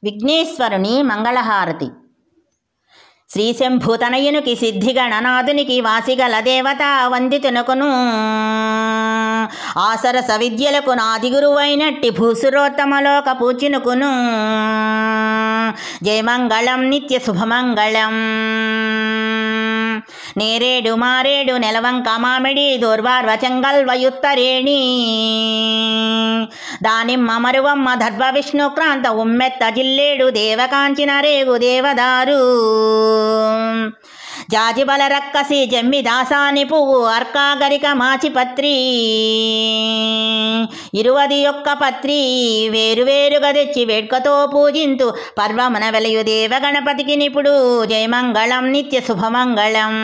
విఘ్నేశ్వరుని మంగళహారతి. శ్రీశంభూతనయునికి సిద్ధిగణనాథునికి వాసిగల దేవత వందితునకును ఆసరస విద్యలకు నాది గురువైనట్టి భూసురోత్తమలోక పూచినుకును జయమంగళం నిత్య శుభమంగళం. నేరేడు మారేడు నెలవంక మామిడి దూర్వార్వచంగల్వయుత్తరేణి దానిమ్మ మరువమ్మ దర్భ విష్ణుక్రాంత ఉమ్మెత్త జిల్లేడు దేవకాంచిన రేగు దేవదారు జాజిబల రక్కసి జమ్మి దాసాని పువ్వు అర్కాగరిక మాచిపత్రి 21 పత్రి వేరువేరుగా తెచ్చి వేడ్కతో పూజింతు పర్వమున వెలయు దేవ గణపతికి నిపుడు జయమంగళం నిత్య శుభమంగళం.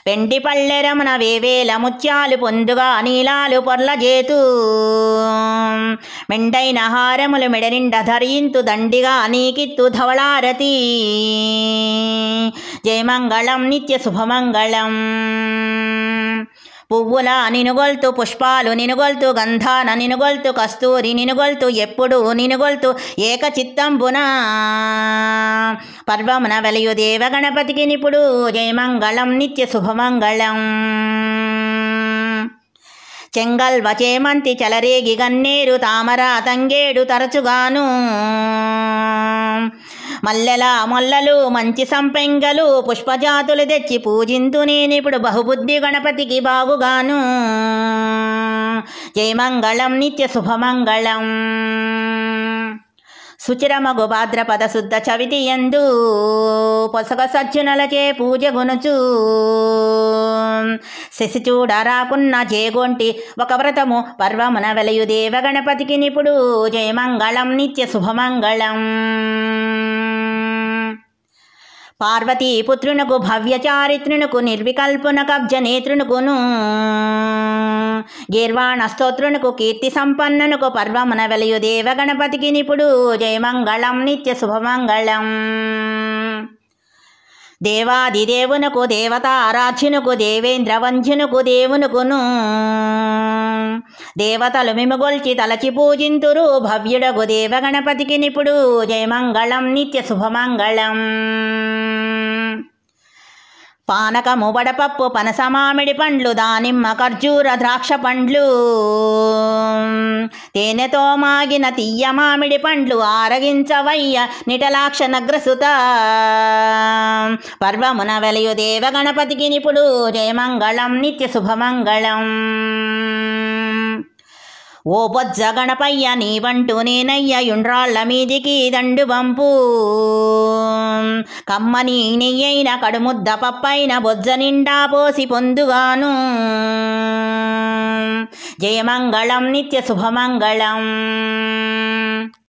వెండి పళ్ళెరమున వేవేల ముత్యాలు పొందుగా నీలాలు పొర్లజేతు మెండైన హారములు మెడనిండ ధరింతు దండిగా నీకిత్తు ధవళారతి జయమంగళం నిత్య శుభమంగళం. పువ్వుల నినుగొల్తు పుష్పాలు నినుగొల్తు గంధాన నినుగొల్తు కస్తూరి నినుగొల్తు ఎప్పుడు నినుగొల్తు ఏకచిత్తంబున పర్వమున వెలయు దేవ గణపతికి నిపుడు జయమంగళం నిత్య శుభమంగళం. చెంగల్వ చేమంతి చలరేగి గన్నేరు తామర తంగేడు తరచుగాను మల్లెల మొల్లలు మంచి సంపెంగలు పుష్పజాతులు తెచ్చి పూజింతు నేనిప్పుడు బహుబుద్ధి గణపతికి బాగుగాను జయమంగళం నిత్య శుభమంగళం. సుచిరమగు భాద్రపద శుద్ధ చవితి యందు పొసగ సజ్జునలచే పూజ గునుచు శశిచూడరాకున్న జేగొంటి ఒక వ్రతము పర్వమున వెలయు దేవ గణపతికి నిపుడు జయమంగళం నిత్య శుభమంగళం. పార్వతీ పుత్రునకు భవ్య చారిత్రునకు నిర్వికల్పున కబ్జ నేత్రునకును గీర్వాణ స్తోత్రునకు కీర్తి సంపన్నునకు పర్వమున వెలయు దేవ గణపతికి నిపుడు జయమంగళం నిత్య శుభమంగళం. దేవాదిదేవునకు దేవత ఆరాధ్యునకు దేవేంద్ర వంధ్యునకు దేవునుకును దేవతలు మిముగొల్చి తలచి పూజింతురు భవ్యుడగు దేవ గణపతికి నిపుడు జయమంగళం నిత్య శుభమంగళం. పానకము వడపప్పు పనస మామిడి పండ్లు దానిమ్మ ఖర్జూర ద్రాక్ష పండ్లు తేనెతో మాగిన తీయ మామిడి పండ్లు ఆరగించవయ్య నిటలాక్ష నగ్రసుత పర్వమున వెలయు దేవ గణపతికి నిపుడు జయమంగళం నిత్య శుభమంగళం. ఓ బొజ్జ గణపయ్య నీవంటూ నేనయ్య యుండ్రాళ్ళ మీదికి దండు వంపు కమ్మని నెయ్యైన కడుముద్ద పప్పైన బొజ్జ నిండా పోసి పొందుగాను జయమంగళం నిత్య శుభమంగళం.